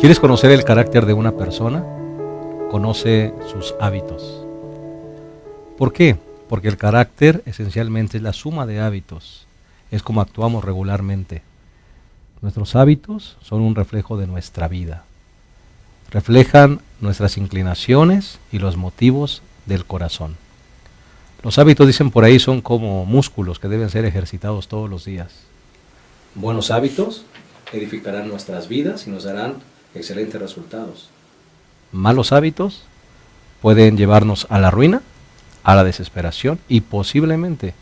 ¿Quieres conocer el carácter de una persona? Conoce sus hábitos. ¿Por qué? Porque el carácter esencialmente es la suma de hábitos, es como actuamos regularmente. Nuestros hábitos son un reflejo de nuestra vida. Reflejan nuestras inclinaciones y los motivos del corazón. Los hábitos, dicen por ahí, son como músculos que deben ser ejercitados todos los días. Buenos hábitos edificarán nuestras vidas y nos darán excelentes resultados. Malos hábitos pueden llevarnos a la ruina, a la desesperación y posiblemente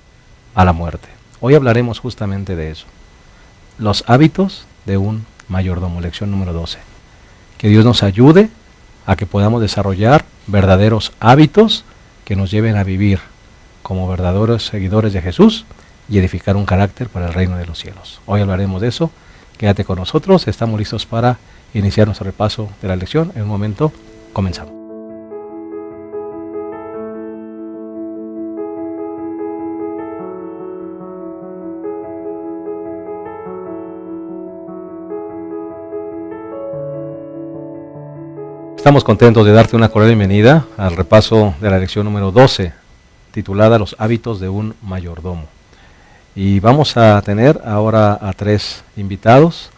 a la muerte. Hoy hablaremos justamente de eso. Los hábitos de un mayordomo, lección número 12. Que Dios nos ayude a que podamos desarrollar verdaderos hábitos que nos lleven a vivir como verdaderos seguidores de Jesús y edificar un carácter para el reino de los cielos. Hoy hablaremos de eso. Quédate con nosotros, estamos listos para iniciar nuestro repaso de la lección. En un momento comenzamos. Estamos contentos de darte una cordial bienvenida al repaso de la lección número 12, titulada Los hábitos de un mayordomo. Y vamos a tener ahora a 3 invitados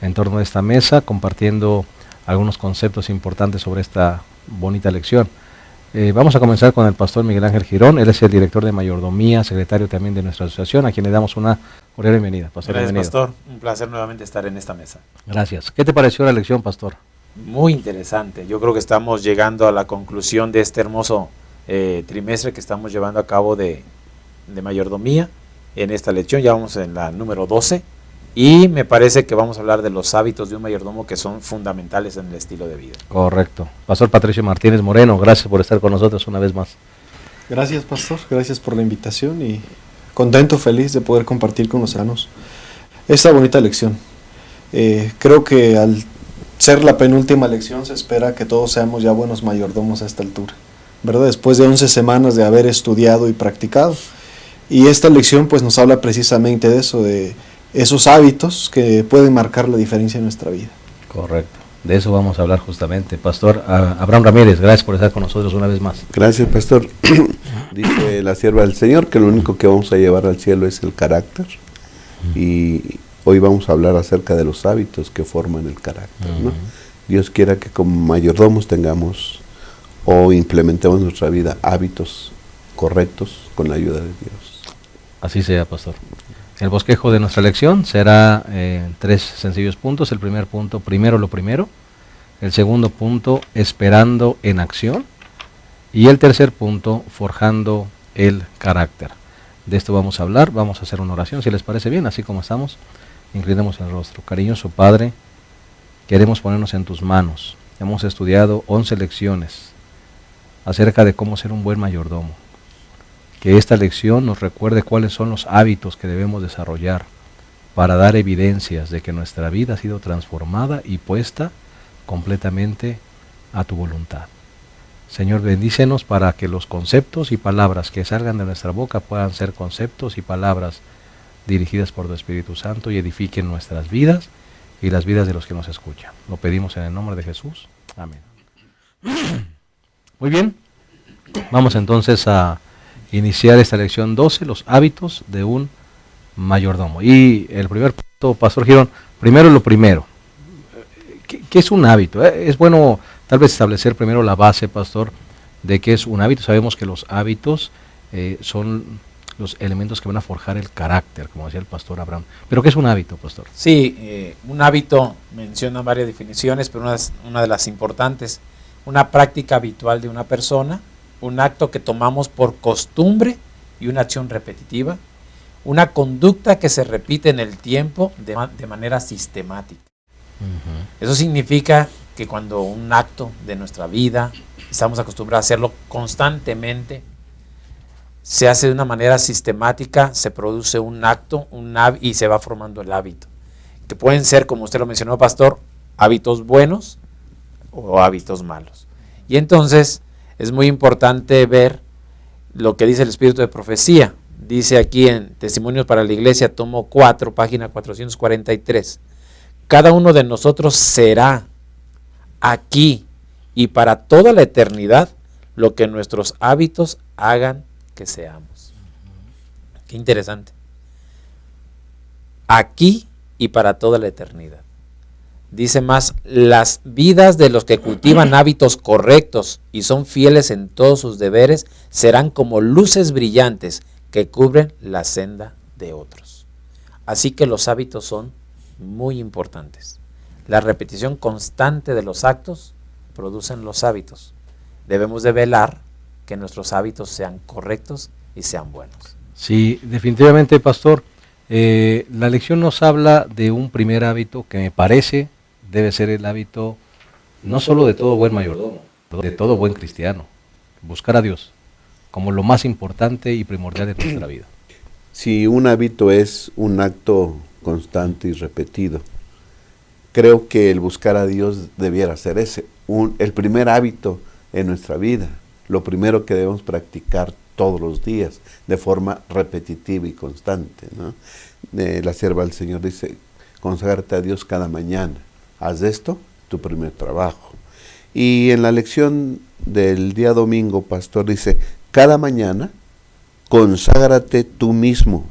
en torno a esta mesa, compartiendo algunos conceptos importantes sobre esta bonita lección. Vamos a comenzar con el pastor Miguel Ángel Girón. Él es el director de mayordomía, secretario también de nuestra asociación, a quien le damos una cordial bienvenida. Pastor, gracias, bienvenido. pastor. Un placer nuevamente estar en esta mesa. Gracias. ¿Qué te pareció la lección, pastor? Muy interesante. Yo creo que estamos llegando a la conclusión de este hermoso trimestre que estamos llevando a cabo de mayordomía. En esta lección ya vamos en la número 12 y me parece que vamos a hablar de los hábitos de un mayordomo que son fundamentales en el estilo de vida. Correcto. Pastor Patricio Martínez Moreno, gracias por estar con nosotros una vez más. Gracias, pastor. Gracias por la invitación y contento, feliz de poder compartir con los hermanos esta bonita lección. Creo que al ser la penúltima lección se espera que todos seamos ya buenos mayordomos a esta altura, ¿verdad? Después de 11 semanas de haber estudiado y practicado. Y esta lección pues nos habla precisamente de eso, de esos hábitos que pueden marcar la diferencia en nuestra vida. Correcto. De eso vamos a hablar justamente. Pastor Abraham Ramírez, gracias por estar con nosotros una vez más. Gracias, pastor. Dice la sierva del Señor que lo único que vamos a llevar al cielo es el carácter. Y hoy vamos a hablar acerca de los hábitos que forman el carácter, ¿no? Dios quiera que como mayordomos tengamos o implementemos en nuestra vida hábitos correctos con la ayuda de Dios. Así sea, pastor. El bosquejo de nuestra lección será 3 sencillos puntos. El primer punto, primero lo primero. El segundo punto, esperando en acción. Y el tercer punto, forjando el carácter. De esto vamos a hablar, vamos a hacer una oración, si les parece bien, así como estamos. Inclinemos el rostro. Cariñoso Padre, queremos ponernos en tus manos. Hemos estudiado 11 lecciones acerca de cómo ser un buen mayordomo. Que esta lección nos recuerde cuáles son los hábitos que debemos desarrollar para dar evidencias de que nuestra vida ha sido transformada y puesta completamente a tu voluntad. Señor, bendícenos para que los conceptos y palabras que salgan de nuestra boca puedan ser conceptos y palabras dirigidas por tu Espíritu Santo y edifiquen nuestras vidas y las vidas de los que nos escuchan. Lo pedimos en el nombre de Jesús. Amén. Muy bien, vamos entonces a iniciar esta lección 12, los hábitos de un mayordomo. Y el primer punto, Pastor Girón, primero lo primero. ¿Qué es un hábito? Es bueno tal vez establecer primero la base, Pastor, de qué es un hábito. Sabemos que los hábitos son los elementos que van a forjar el carácter, como decía el Pastor Abraham. ¿Pero qué es un hábito, Pastor? Sí, un hábito menciona varias definiciones, pero una de las importantes, una práctica habitual de una persona, un acto que tomamos por costumbre y una acción repetitiva, una conducta que se repite en el tiempo de manera sistemática. Eso significa que cuando un acto de nuestra vida estamos acostumbrados a hacerlo constantemente, se hace de una manera sistemática, se produce un acto y se va formando el hábito. Que pueden ser, como usted lo mencionó, pastor, hábitos buenos o hábitos malos. Y entonces es muy importante ver lo que dice el Espíritu de Profecía. Dice aquí en Testimonios para la Iglesia, tomo 4, página 443. Cada uno de nosotros será aquí y para toda la eternidad lo que nuestros hábitos hagan que seamos. Qué interesante. Aquí y para toda la eternidad. Dice más, las vidas de los que cultivan hábitos correctos y son fieles en todos sus deberes serán como luces brillantes que cubren la senda de otros. Así que los hábitos son muy importantes. La repetición constante de los actos producen los hábitos. Debemos de velar que nuestros hábitos sean correctos y sean buenos. Sí, definitivamente, pastor. La lección nos habla de un primer hábito que me parece debe ser el hábito no solo de todo buen mayordomo, de todo buen cristiano, buscar a Dios como lo más importante y primordial de nuestra vida. Si un hábito es un acto constante y repetido, creo que el buscar a Dios debiera ser ese, el primer hábito en nuestra vida, lo primero que debemos practicar todos los días, de forma repetitiva y constante, ¿no? La sierva del Señor dice, conságrate a Dios cada mañana, haz de esto tu primer trabajo. Y en la lección del día domingo, pastor, dice, cada mañana conságrate tú mismo,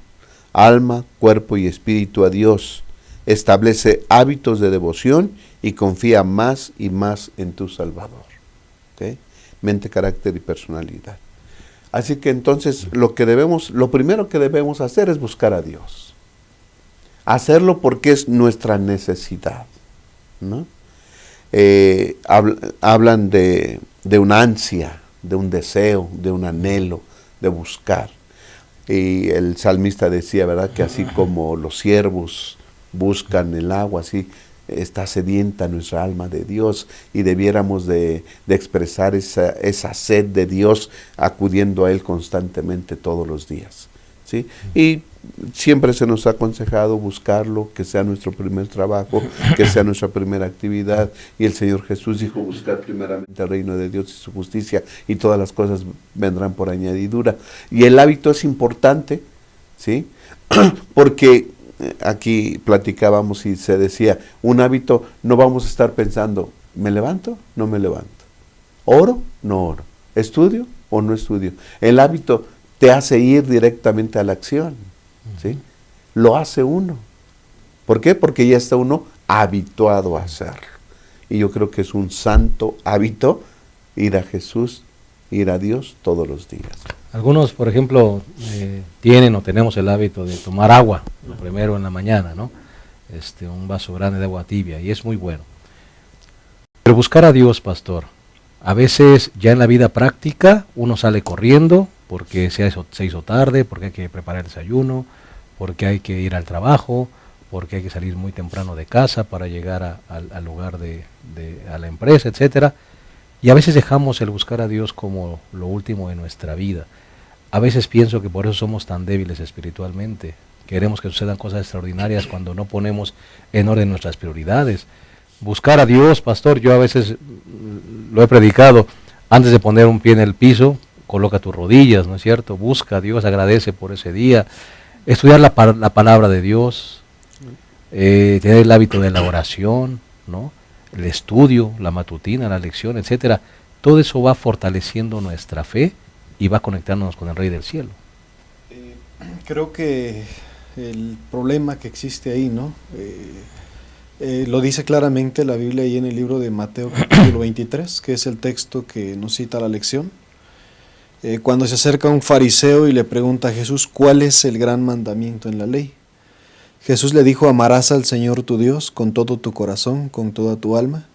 alma, cuerpo y espíritu a Dios, establece hábitos de devoción y confía más y más en tu Salvador. ¿Okay? Mente, carácter y personalidad. Así que entonces lo primero que debemos hacer es buscar a Dios. Hacerlo porque es nuestra necesidad, ¿no? Hablan de una ansia, de un deseo, de un anhelo, de buscar. Y el salmista decía, ¿verdad?, que así como los ciervos buscan el agua, así está sedienta nuestra alma de Dios, y debiéramos de expresar esa sed de Dios acudiendo a Él constantemente todos los días, ¿sí? Y siempre se nos ha aconsejado buscarlo, que sea nuestro primer trabajo, que sea nuestra primera actividad, y el Señor Jesús dijo, buscar primeramente el reino de Dios y su justicia, y todas las cosas vendrán por añadidura. Y el hábito es importante, ¿sí? Porque aquí platicábamos y se decía, un hábito, no vamos a estar pensando, ¿me levanto? No me levanto. ¿Oro? No oro. ¿Estudio o no estudio? El hábito te hace ir directamente a la acción, ¿sí? Lo hace uno. ¿Por qué? Porque ya está uno habituado a hacerlo. Y yo creo que es un santo hábito ir a Jesús, ir a Dios todos los días. Algunos, por ejemplo, tienen o tenemos el hábito de tomar agua, lo primero en la mañana, ¿no? Un vaso grande de agua tibia, y es muy bueno. Pero buscar a Dios, pastor, a veces ya en la vida práctica uno sale corriendo porque se hizo tarde, porque hay que preparar el desayuno, porque hay que ir al trabajo, porque hay que salir muy temprano de casa para llegar al lugar a la empresa, etcétera. Y a veces dejamos el buscar a Dios como lo último de nuestra vida. A veces pienso que por eso somos tan débiles espiritualmente. Queremos que sucedan cosas extraordinarias cuando no ponemos en orden nuestras prioridades. Buscar a Dios, pastor, yo a veces lo he predicado, antes de poner un pie en el piso, coloca tus rodillas, ¿no es cierto? Busca a Dios, agradece por ese día. Estudiar la palabra de Dios, tener el hábito de la oración, ¿no? El estudio, la matutina, la lección, etcétera. Todo eso va fortaleciendo nuestra fe y va conectándonos con el Rey del Cielo. Creo que el problema que existe ahí, ¿no? Lo dice claramente la Biblia ahí en el libro de Mateo capítulo 23, que es el texto que nos cita la lección. Cuando se acerca un fariseo y le pregunta a Jesús, ¿cuál es el gran mandamiento en la ley? Jesús le dijo, amarás al Señor tu Dios con todo tu corazón, con toda tu alma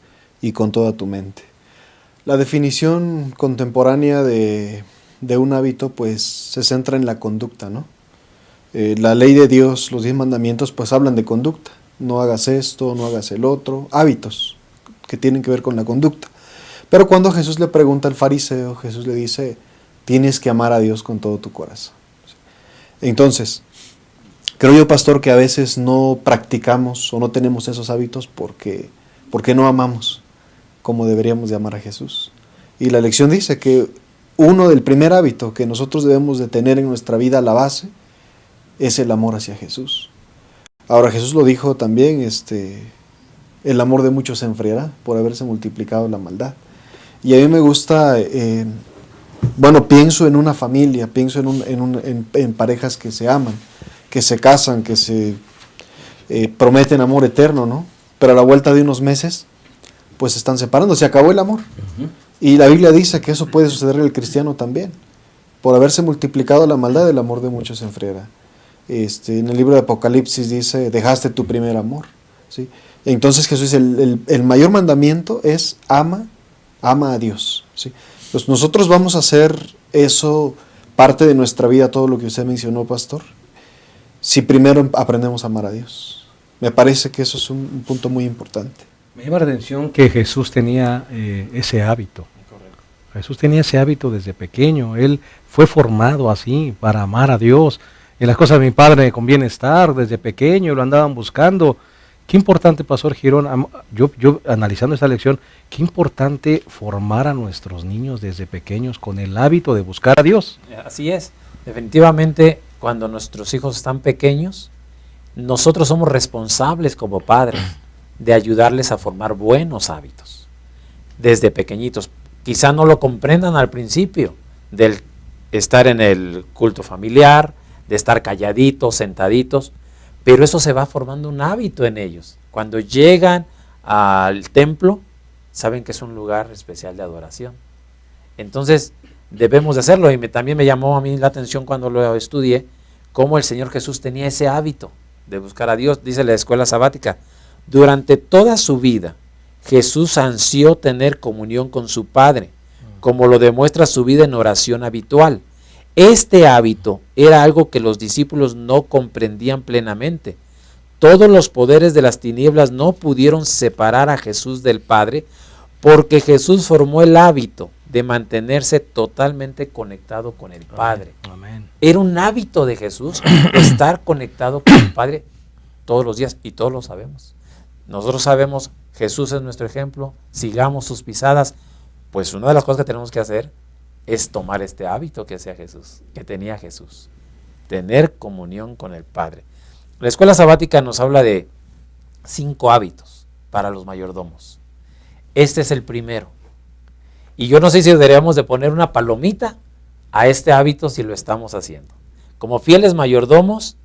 y con toda tu mente. La definición contemporánea de un hábito pues se centra en la conducta, ¿no? La ley de Dios, los 10 mandamientos pues hablan de conducta. No hagas esto, no hagas el otro, hábitos que tienen que ver con la conducta. Pero cuando Jesús le pregunta al fariseo, Jesús le dice, tienes que amar a Dios con todo tu corazón. Entonces, creo yo, pastor, que a veces no practicamos o no tenemos esos hábitos porque no amamos como deberíamos de amar a Jesús. Y la lección dice que del primer hábito que nosotros debemos de tener en nuestra vida, la base, es el amor hacia Jesús. Ahora Jesús lo dijo también, el amor de muchos se enfriará por haberse multiplicado la maldad. Y a mí me gusta, pienso en una familia, pienso en parejas que se aman, que se casan, que se prometen amor eterno, ¿no? Pero a la vuelta de unos meses, pues se están separando, se acabó el amor. Y la Biblia dice que eso puede suceder al cristiano también. Por haberse multiplicado la maldad, el amor de muchos se enfriará. En el libro de Apocalipsis dice, dejaste tu primer amor, ¿sí? Entonces Jesús dice, el mayor mandamiento es ama a Dios, ¿sí? Pues nosotros vamos a hacer eso parte de nuestra vida, todo lo que usted mencionó, pastor, si primero aprendemos a amar a Dios. Me parece que eso es un punto muy importante. Me llama la atención que Jesús tenía ese hábito. Jesús tenía ese hábito desde pequeño. Él fue formado así para amar a Dios. En las cosas de mi padre me conviene estar desde pequeño, lo andaban buscando. Qué importante, Pastor Girón, yo analizando esta lección, qué importante formar a nuestros niños desde pequeños con el hábito de buscar a Dios. Así es. Definitivamente, cuando nuestros hijos están pequeños, nosotros somos responsables como padres de ayudarles a formar buenos hábitos desde pequeñitos. Quizá no lo comprendan al principio, del estar en el culto familiar, de estar calladitos, sentaditos, pero eso se va formando un hábito en ellos. Cuando llegan al templo, saben que es un lugar especial de adoración. Entonces, debemos de hacerlo. Y también me llamó a mí la atención cuando lo estudié, cómo el Señor Jesús tenía ese hábito de buscar a Dios. Dice la escuela sabática, durante toda su vida, Jesús ansió tener comunión con su Padre, como lo demuestra su vida en oración habitual. Este hábito era algo que los discípulos no comprendían plenamente. Todos los poderes de las tinieblas no pudieron separar a Jesús del Padre, porque Jesús formó el hábito de mantenerse totalmente conectado con el Padre. Amén. Era un hábito de Jesús estar conectado con el Padre todos los días, y todos lo sabemos. Nosotros sabemos, Jesús es nuestro ejemplo, sigamos sus pisadas. Pues una de las cosas que tenemos que hacer es tomar este hábito que tenía Jesús, tener comunión con el Padre. La escuela sabática nos habla de 5 hábitos para los mayordomos. Este es el primero. Y yo no sé si deberíamos de poner una palomita a este hábito si lo estamos haciendo. Como fieles mayordomos,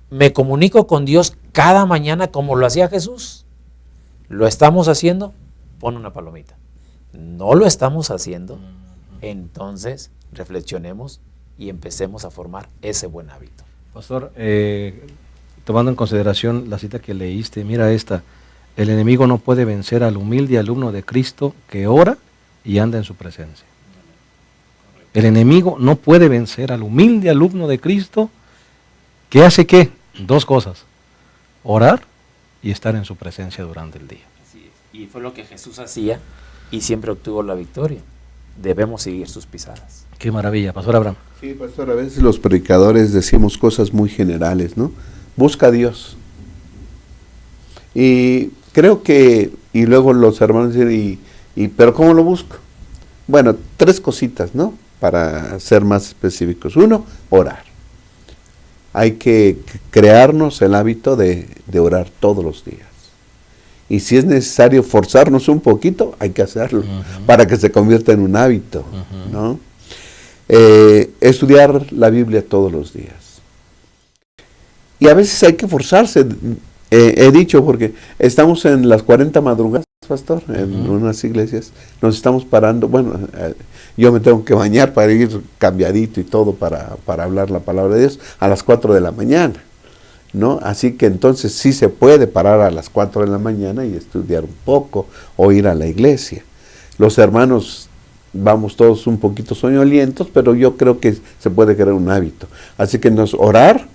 me comunico con Dios cada mañana como lo hacía Jesús. ¿Lo estamos haciendo? Pon una palomita. ¿No lo estamos haciendo? Entonces reflexionemos y empecemos a formar ese buen hábito. Pastor, tomando en consideración la cita que leíste, mira esta: el enemigo no puede vencer al humilde alumno de Cristo que ora y anda en su presencia. El enemigo no puede vencer al humilde alumno de Cristo que hace ¿qué? 2 cosas: orar y estar en su presencia durante el día. Así es. Y fue lo que Jesús hacía y siempre obtuvo la victoria. Debemos seguir sus pisadas. Qué maravilla, Pastor Abraham. Sí, pastor, a veces los predicadores decimos cosas muy generales, ¿no? Busca a Dios. Y creo que, y luego los hermanos dicen, ¿pero cómo lo busco? Bueno, 3 cositas, ¿no? Para ser más específicos. 1, orar. Hay que crearnos el hábito de orar todos los días. Y si es necesario forzarnos un poquito, hay que hacerlo, para que se convierta en un hábito, ¿no? Estudiar la Biblia todos los días. Y a veces hay que forzarse, he dicho, porque estamos en las 40 madrugadas, pastor, en unas iglesias, nos estamos parando, bueno, yo me tengo que bañar para ir cambiadito y todo para hablar la palabra de Dios a las 4 de la mañana. ¿No? Así que entonces sí se puede parar a las 4 de la mañana y estudiar un poco o ir a la iglesia. Los hermanos vamos todos un poquito soñolientos, pero yo creo que se puede crear un hábito. Así que orar,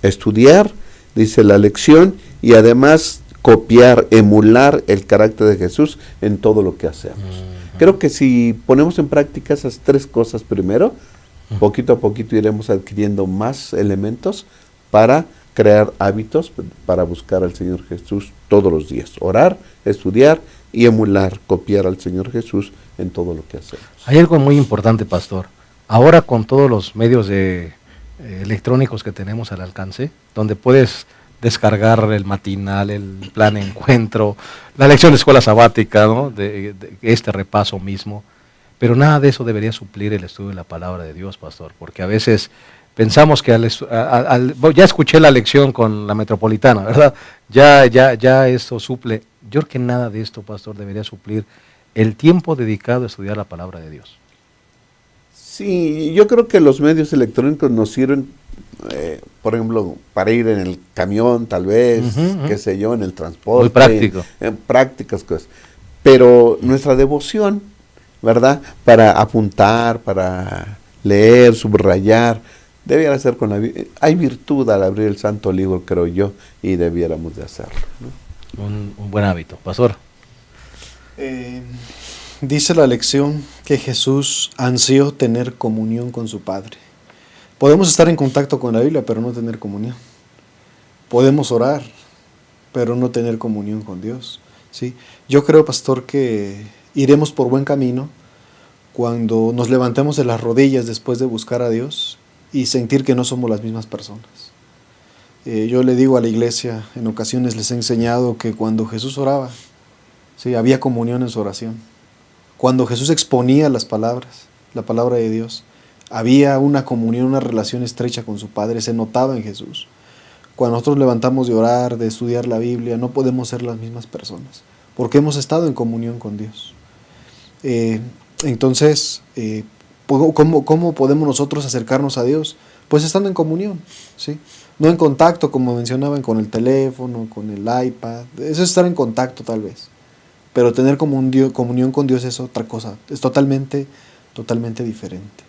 estudiar, dice la lección, y además copiar, emular el carácter de Jesús en todo lo que hacemos. Creo que si ponemos en práctica esas 3 cosas primero, poquito a poquito iremos adquiriendo más elementos para crear hábitos para buscar al Señor Jesús todos los días. Orar, estudiar y emular, copiar al Señor Jesús en todo lo que hacemos. Hay algo muy importante, Pastor. Ahora con todos los medios electrónicos que tenemos al alcance, donde puedes descargar el matinal, el plan encuentro, la lección de escuela sabática, ¿no? de este repaso mismo. Pero nada de eso debería suplir el estudio de la palabra de Dios, pastor, porque a veces pensamos que ya escuché la lección con la metropolitana, ¿verdad? Ya esto suple. Yo creo que nada de esto, pastor, debería suplir el tiempo dedicado a estudiar la palabra de Dios. Sí, yo creo que los medios electrónicos nos sirven, por ejemplo, para ir en el camión, tal vez, qué sé yo, en el transporte. Muy práctico. En prácticas cosas. Pero nuestra devoción, ¿verdad? Para apuntar, para leer, subrayar, debiera ser con la Biblia. Hay virtud al abrir el Santo Libro, creo yo, y debiéramos de hacerlo, ¿no? Un buen hábito. Pastor. Dice la lección que Jesús ansió tener comunión con su Padre. Podemos estar en contacto con la Biblia, pero no tener comunión. Podemos orar, pero no tener comunión con Dios, ¿sí? Yo creo, pastor, que iremos por buen camino cuando nos levantemos de las rodillas después de buscar a Dios y sentir que no somos las mismas personas. Yo le digo a la iglesia, en ocasiones les he enseñado que cuando Jesús oraba, ¿sí?, había comunión en su oración. Cuando Jesús exponía las palabras, la palabra de Dios, había una comunión, una relación estrecha con su Padre, se notaba en Jesús. Cuando nosotros levantamos de orar, de estudiar la Biblia, no podemos ser las mismas personas, porque hemos estado en comunión con Dios. Entonces, ¿cómo podemos nosotros acercarnos a Dios? Pues estando en comunión, ¿sí? No en contacto, como mencionaban, con el teléfono, con el iPad. Eso es estar en contacto tal vez. Pero tener comunión con Dios es otra cosa, es totalmente diferente.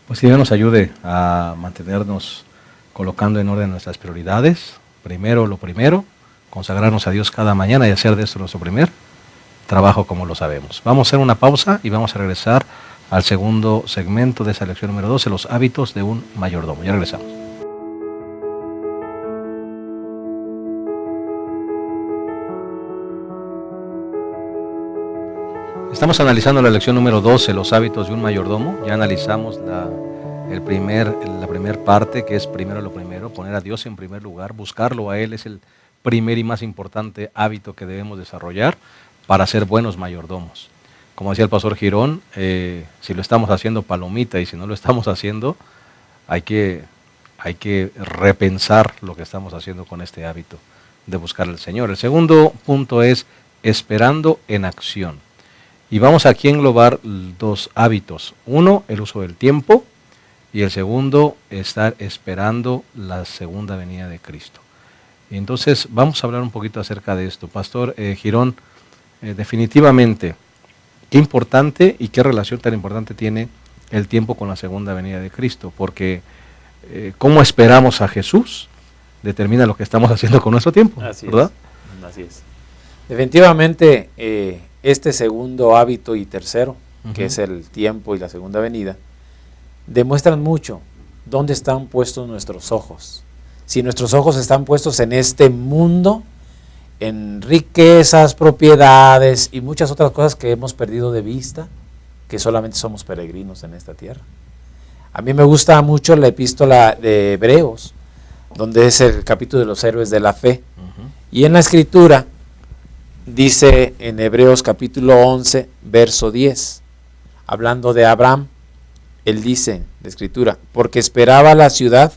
Pues que Dios nos ayude a mantenernos colocando en orden nuestras prioridades. Primero lo primero, consagrarnos a Dios cada mañana y hacer de esto nuestro primer trabajo como lo sabemos. Vamos a hacer una pausa y vamos a regresar al segundo segmento de esa lección número 12, los hábitos de un mayordomo. Ya regresamos. Estamos analizando la lección número 12, los hábitos de un mayordomo. Ya analizamos la primer parte, que es primero lo primero, poner a Dios en primer lugar, buscarlo a Él es el primer y más importante hábito que debemos desarrollar para ser buenos mayordomos. Como decía el pastor Girón, si lo estamos haciendo palomita y si no lo estamos haciendo, hay que repensar lo que estamos haciendo con este hábito de buscar al Señor. El segundo punto es esperando en acción. Y vamos aquí a englobar dos hábitos. Uno, el uso del tiempo, y el segundo, estar esperando la segunda venida de Cristo. Y entonces vamos a hablar un poquito acerca de esto. Pastor Girón, definitivamente, qué importante y qué relación tan importante tiene el tiempo con la segunda venida de Cristo, porque cómo esperamos a Jesús determina lo que estamos haciendo con nuestro tiempo, ¿verdad? Así es. Definitivamente, este segundo hábito y tercero, que es el tiempo y la segunda venida, demuestran mucho dónde están puestos nuestros ojos. Si nuestros ojos están puestos en este mundo, en riquezas, propiedades y muchas otras cosas que hemos perdido de vista, que solamente somos peregrinos en esta tierra. A mí me gusta mucho la epístola de Hebreos, donde es el capítulo de los héroes de la fe. Y en la escritura dice en Hebreos capítulo 11, verso 10, hablando de Abraham, él dice, la escritura, porque esperaba la ciudad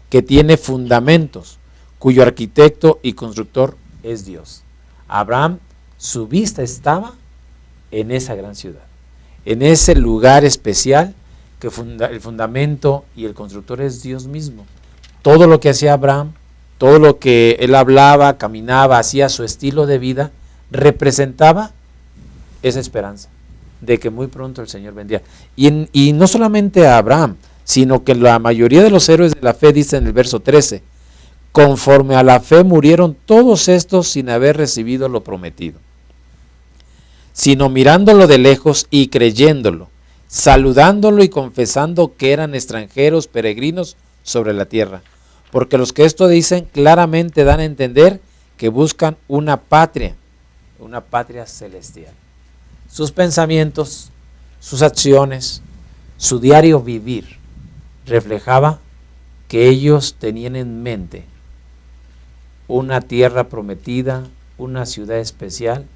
que tiene fundamentos, cuyo arquitecto y constructor es Dios. Abraham, su vista estaba en esa gran ciudad, en ese lugar especial que el fundamento y el constructor es Dios mismo. Todo lo que hacía Abraham, todo lo que él hablaba, caminaba, hacía su estilo de vida, representaba esa esperanza de que muy pronto el Señor vendría. Y no solamente a Abraham, sino que la mayoría de los héroes de la fe, dice en el verso 13, conforme a la fe murieron todos estos sin haber recibido lo prometido, sino mirándolo de lejos y creyéndolo, saludándolo y confesando que eran extranjeros, peregrinos sobre la tierra. Porque los que esto dicen claramente dan a entender que buscan una patria celestial. Sus pensamientos, sus acciones, su diario vivir reflejaba que ellos tenían en mente una tierra prometida, una ciudad especial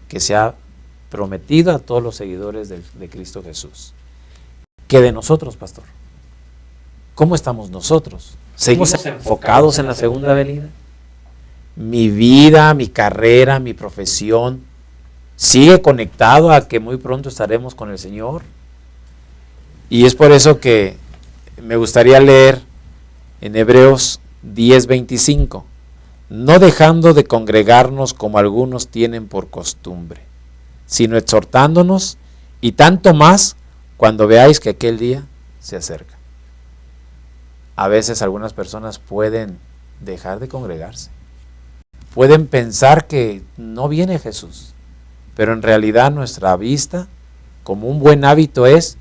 que se ha prometido a todos los seguidores de Cristo Jesús. ¿Qué de nosotros, pastor? ¿Cómo estamos nosotros? ¿Seguimos enfocados en la segunda venida? Mi vida, mi carrera, mi profesión, ¿sigue conectado a que muy pronto estaremos con el Señor? Y es por eso que me gustaría leer en Hebreos 10:25, no dejando de congregarnos como algunos tienen por costumbre, sino exhortándonos, y tanto más cuando veáis que aquel día se acerca. A veces algunas personas pueden dejar de congregarse, pueden pensar que no viene Jesús, pero en realidad nuestra vista, como un buen hábito, es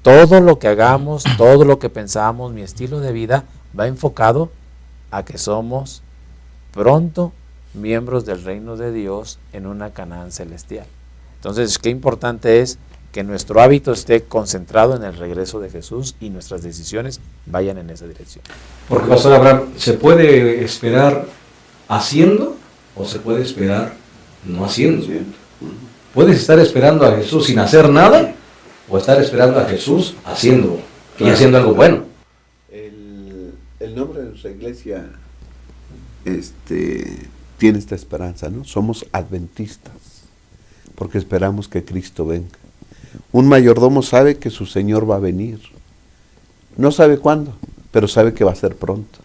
todo lo que hagamos, todo lo que pensamos, mi estilo de vida va enfocado a que somos pronto miembros del reino de Dios en una Canaán celestial. Entonces, qué importante es que nuestro hábito esté concentrado en el regreso de Jesús y nuestras decisiones vayan en esa dirección. Porque, pastor Abraham, ¿se puede esperar haciendo o se puede esperar no haciendo? ¿Puedes estar esperando a Jesús sin hacer nada o estar esperando a Jesús haciendo y haciendo algo bueno? El nombre de nuestra iglesia tiene esta esperanza, ¿no? Somos adventistas porque esperamos que Cristo venga. Un mayordomo sabe que su Señor va a venir. No sabe cuándo, pero sabe que va a ser pronto.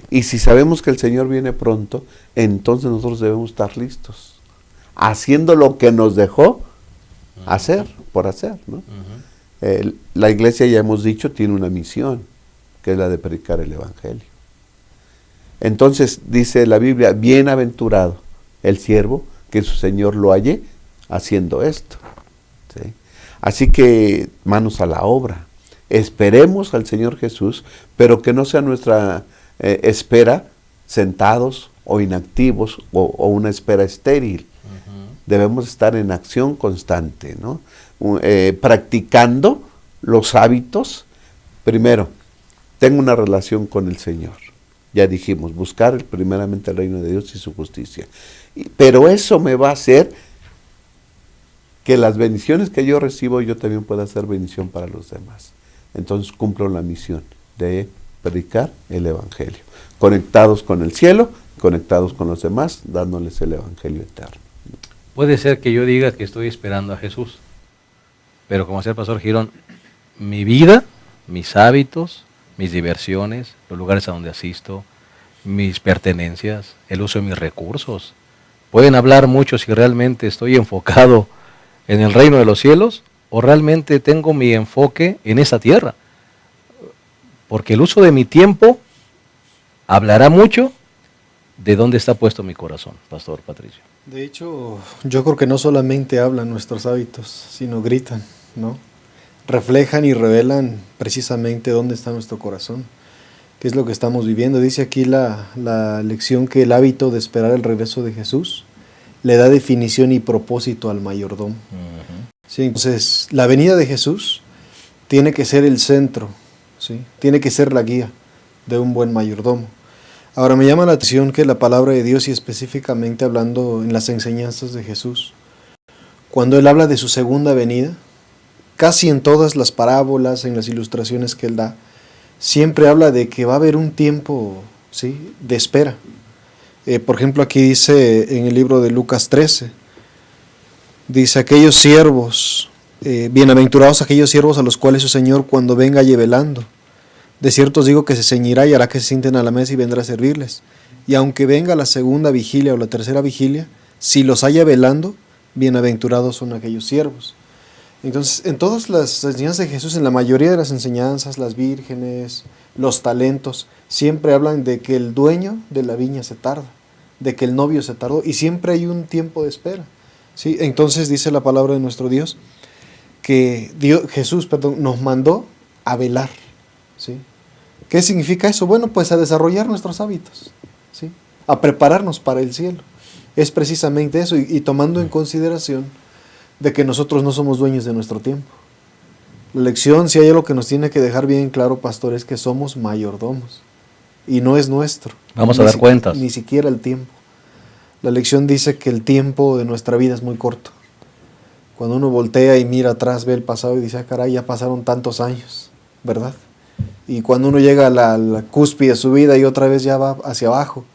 Y si sabemos que el Señor viene pronto, entonces nosotros debemos estar listos, haciendo lo que nos dejó hacer, por hacer, ¿no? La iglesia, ya hemos dicho, tiene una misión, que es la de predicar el Evangelio. Entonces, dice la Biblia, bienaventurado el siervo que su Señor lo halle haciendo esto, ¿sí? Así que, manos a la obra. Esperemos al Señor Jesús, pero que no sea nuestra espera sentados o inactivos o una espera estéril. Debemos estar en acción constante, ¿no? Practicando los hábitos. Primero, tengo una relación con el Señor. Ya dijimos, buscar primeramente el reino de Dios y su justicia. Pero eso me va a hacer que las bendiciones que yo recibo, yo también pueda hacer bendición para los demás. Entonces cumplo la misión de predicar el Evangelio. Conectados con el cielo, conectados con los demás, dándoles el Evangelio eterno. Puede ser que yo diga que estoy esperando a Jesús, pero como decía el pastor Girón, mi vida, mis hábitos, mis diversiones, los lugares a donde asisto, mis pertenencias, el uso de mis recursos, pueden hablar mucho si realmente estoy enfocado en el reino de los cielos o realmente tengo mi enfoque en esa tierra. Porque el uso de mi tiempo hablará mucho de dónde está puesto mi corazón, Pastor Patricio. De hecho, yo creo que no solamente hablan nuestros hábitos, sino gritan, ¿no? Reflejan y revelan precisamente dónde está nuestro corazón, qué es lo que estamos viviendo. Dice aquí la lección que el hábito de esperar el regreso de Jesús le da definición y propósito al mayordomo. Sí, entonces, la venida de Jesús tiene que ser el centro, ¿sí? Tiene que ser la guía de un buen mayordomo. Ahora, me llama la atención que la palabra de Dios, y específicamente hablando en las enseñanzas de Jesús, cuando Él habla de su segunda venida, casi en todas las parábolas, en las ilustraciones que Él da, siempre habla de que va a haber un tiempo, ¿sí?, de espera. Por ejemplo, aquí dice en el libro de Lucas 13, dice, aquellos siervos, bienaventurados aquellos siervos a los cuales su Señor cuando venga halle velando. De cierto os digo que se ceñirá y hará que se sienten a la mesa y vendrá a servirles. Y aunque venga la segunda vigilia o la tercera vigilia, si los haya velando, bienaventurados son aquellos siervos. Entonces, en todas las enseñanzas de Jesús, en la mayoría de las enseñanzas, las vírgenes, los talentos, siempre hablan de que el dueño de la viña se tarda, de que el novio se tardó, y siempre hay un tiempo de espera, ¿sí? Entonces dice la palabra de nuestro Dios que Jesús nos mandó a velar, ¿sí? ¿Qué significa eso? Bueno, pues a desarrollar nuestros hábitos, ¿sí? A prepararnos para el cielo. Es precisamente eso, y tomando en consideración de que nosotros no somos dueños de nuestro tiempo. La lección, si hay algo que nos tiene que dejar bien claro, pastor, es que somos mayordomos. y no es nuestro. Vamos a dar cuentas. Ni siquiera el tiempo. La lección dice que el tiempo de nuestra vida es muy corto. Cuando uno voltea y mira atrás, ve el pasado y dice, caray, ya pasaron tantos años, ¿verdad? Y cuando uno llega a la cúspide de su vida y otra vez ya va hacia abajo.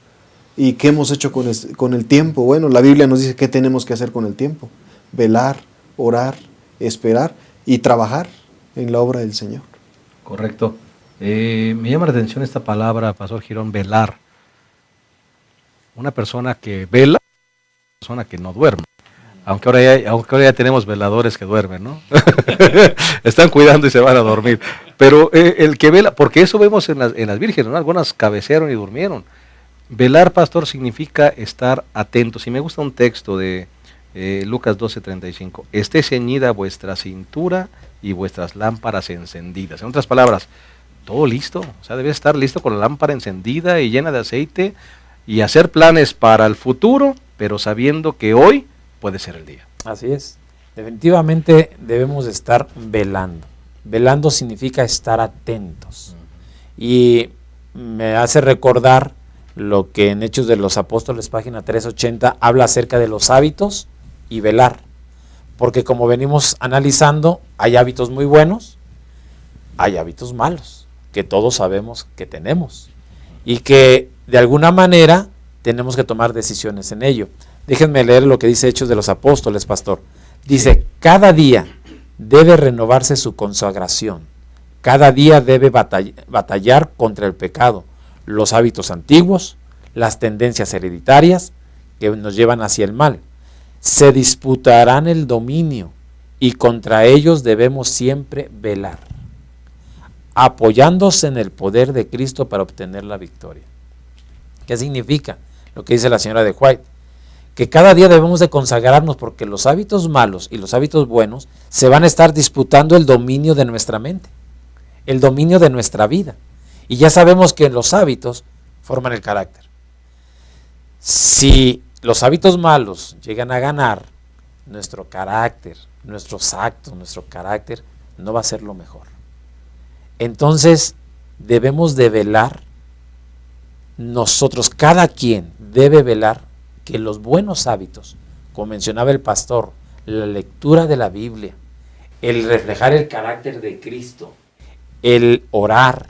¿Y qué hemos hecho con el tiempo? Bueno, la Biblia nos dice qué tenemos que hacer con el tiempo. Velar, orar, esperar y trabajar en la obra del Señor. Correcto. Me llama la atención esta palabra, Pastor Girón, velar. Una persona que vela, una persona que no duerme. Aunque ahora ya tenemos veladores que duermen, ¿no? Están cuidando y se van a dormir. Pero el que vela, porque eso vemos en las vírgenes, ¿no? Algunas cabecearon y durmieron. Velar, pastor, significa estar atentos. Y me gusta un texto de Lucas 12:35. Esté ceñida vuestra cintura y vuestras lámparas encendidas. En otras palabras, todo listo. O sea, debe estar listo con la lámpara encendida y llena de aceite y hacer planes para el futuro, pero sabiendo que hoy puede ser el día. Así es. Definitivamente debemos de estar velando. Velando significa estar atentos. Y me hace recordar lo que en Hechos de los Apóstoles, página 380, habla acerca de los hábitos y velar. Porque como venimos analizando, hay hábitos muy buenos, hay hábitos malos, que todos sabemos que tenemos. Y que de alguna manera tenemos que tomar decisiones en ello. Déjenme leer lo que dice Hechos de los Apóstoles, pastor. Dice, cada día debe renovarse su consagración. Cada día debe batallar contra el pecado, los hábitos antiguos, las tendencias hereditarias que nos llevan hacia el mal. Se disputarán el dominio y contra ellos debemos siempre velar, apoyándose en el poder de Cristo para obtener la victoria. ¿Qué significa? Lo que dice la señora de White, que cada día debemos de consagrarnos porque los hábitos malos y los hábitos buenos se van a estar disputando el dominio de nuestra mente, el dominio de nuestra vida. Y ya sabemos que los hábitos forman el carácter. Si los hábitos malos llegan a ganar, nuestro carácter, nuestros actos, nuestro carácter no va a ser lo mejor. Entonces debemos de velar, nosotros, cada quien debe velar que los buenos hábitos, como mencionaba el pastor, la lectura de la Biblia, el reflejar el carácter de Cristo, el orar,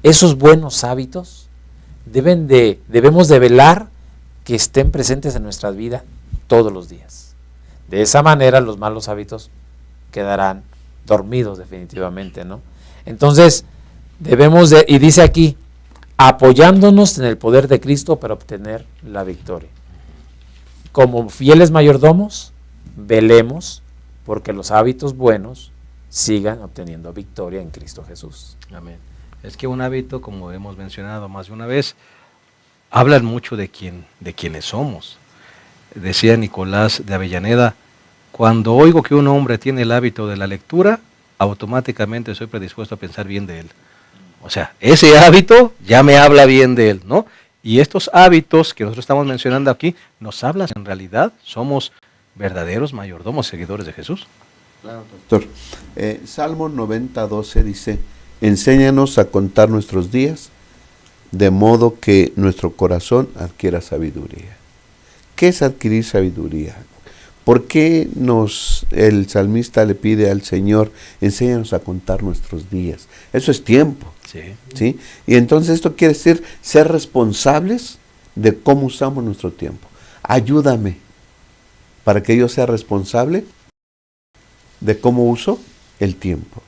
esos buenos hábitos debemos de velar que estén presentes en nuestra vida todos los días. De esa manera los malos hábitos quedarán dormidos definitivamente, ¿no? Entonces debemos de, y dice aquí, apoyándonos en el poder de Cristo para obtener la victoria. Como fieles mayordomos, velemos porque los hábitos buenos sigan obteniendo victoria en Cristo Jesús. Amén. Es que un hábito, como hemos mencionado más de una vez, hablan mucho de quiénes somos. Decía Nicolás de Avellaneda, cuando oigo que un hombre tiene el hábito de la lectura, automáticamente soy predispuesto a pensar bien de él. O sea, ese hábito ya me habla bien de él, ¿no? Y estos hábitos que nosotros estamos mencionando aquí, nos hablan, en realidad, somos verdaderos mayordomos, seguidores de Jesús. Claro, doctor. Salmo 90:12 dice, enséñanos a contar nuestros días, de modo que nuestro corazón adquiera sabiduría. ¿Qué es adquirir sabiduría? ¿Por qué el salmista le pide al Señor, enséñanos a contar nuestros días? Eso es tiempo. ¿Sí? Y entonces esto quiere decir ser responsables de cómo usamos nuestro tiempo. Ayúdame para que yo sea responsable de cómo uso el tiempo.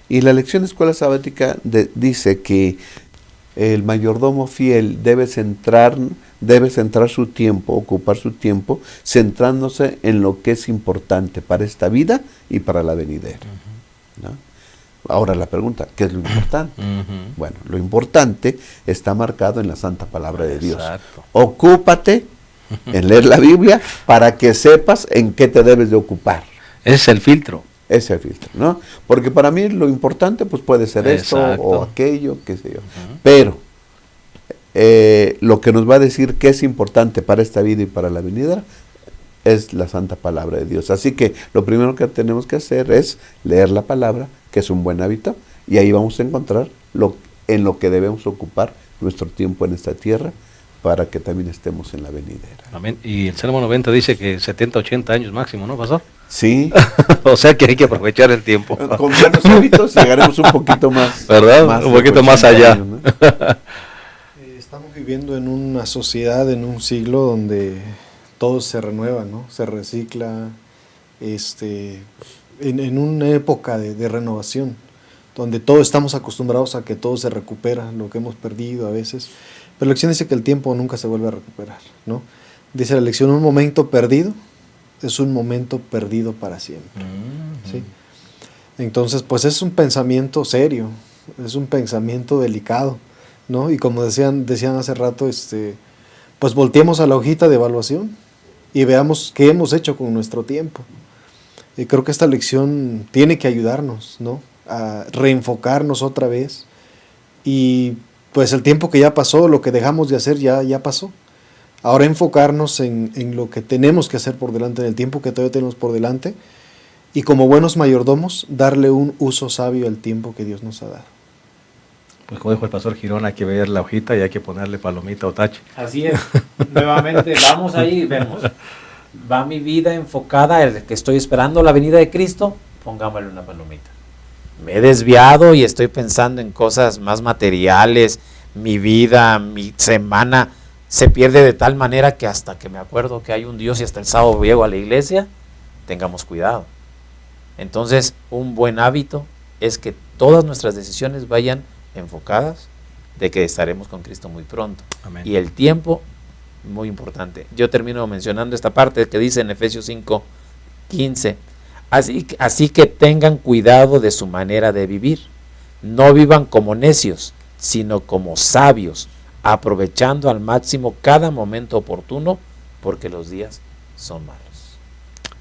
Y la lección de escuela sabática dice que el mayordomo fiel debe centrar su tiempo, ocupar su tiempo, centrándose en lo que es importante para esta vida y para la venidera. ¿No? Ahora la pregunta, ¿qué es lo importante? Bueno, lo importante está marcado en la Santa Palabra de Dios. Exacto. Ocúpate en leer la Biblia para que sepas en qué te debes de ocupar. Ese es el filtro. Ese es el filtro, ¿no? Porque para mí lo importante pues puede ser esto o aquello, qué sé yo. Pero lo que nos va a decir qué es importante para esta vida y para la venidera es la Santa Palabra de Dios. Así que lo primero que tenemos que hacer es leer la palabra, que es un buen hábito, y ahí vamos a encontrar en lo que debemos ocupar nuestro tiempo en esta tierra para que también estemos en la venidera. Amén. Y el Salmo 90 dice que 70, 80 años máximo, ¿no, pastor? Sí, O sea que hay que aprovechar el tiempo. con buenos hábitos llegaremos un poquito más, ¿Verdad? Un de poquito más 80 allá. años, ¿no? Estamos viviendo en una sociedad, en un siglo donde todo se renueva, ¿no? Se recicla, en una época de renovación, donde todos estamos acostumbrados a que todo se recupera, lo que hemos perdido a veces. Pero la lección dice que el tiempo nunca se vuelve a recuperar, ¿no? Dice la lección, un momento perdido es un momento perdido para siempre, ¿sí? Entonces, pues es un pensamiento serio, es un pensamiento delicado, ¿no? Y como decían hace rato, pues volteemos a la hojita de evaluación y veamos qué hemos hecho con nuestro tiempo. Y creo que esta lección tiene que ayudarnos, ¿no? A reenfocarnos otra vez. Y pues el tiempo que ya pasó, lo que dejamos de hacer ya pasó. Ahora enfocarnos en lo que tenemos que hacer por delante, en el tiempo que todavía tenemos por delante. Y como buenos mayordomos, darle un uso sabio al tiempo que Dios nos ha dado. Pues como dijo el pastor Girón, hay que ver la hojita y hay que ponerle palomita o tache. Así es. Nuevamente, vamos ahí y vemos. Va mi vida enfocada en que estoy esperando la venida de Cristo, pongámosle una palomita. Me he desviado y estoy pensando en cosas más materiales, mi vida, mi semana se pierde de tal manera que hasta que me acuerdo que hay un Dios y hasta el sábado llego a la iglesia, tengamos cuidado. Entonces, un buen hábito es que todas nuestras decisiones vayan enfocadas de que estaremos con Cristo muy pronto. Amén. Y el tiempo, muy importante. Yo termino mencionando esta parte que dice en Efesios 5:15. Así que tengan cuidado de su manera de vivir. No vivan como necios, sino como sabios, aprovechando al máximo cada momento oportuno, porque los días son malos.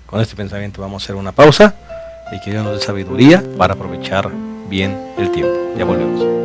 Con este pensamiento vamos a hacer una pausa y que Dios nos dé sabiduría para aprovechar bien el tiempo. Ya volvemos.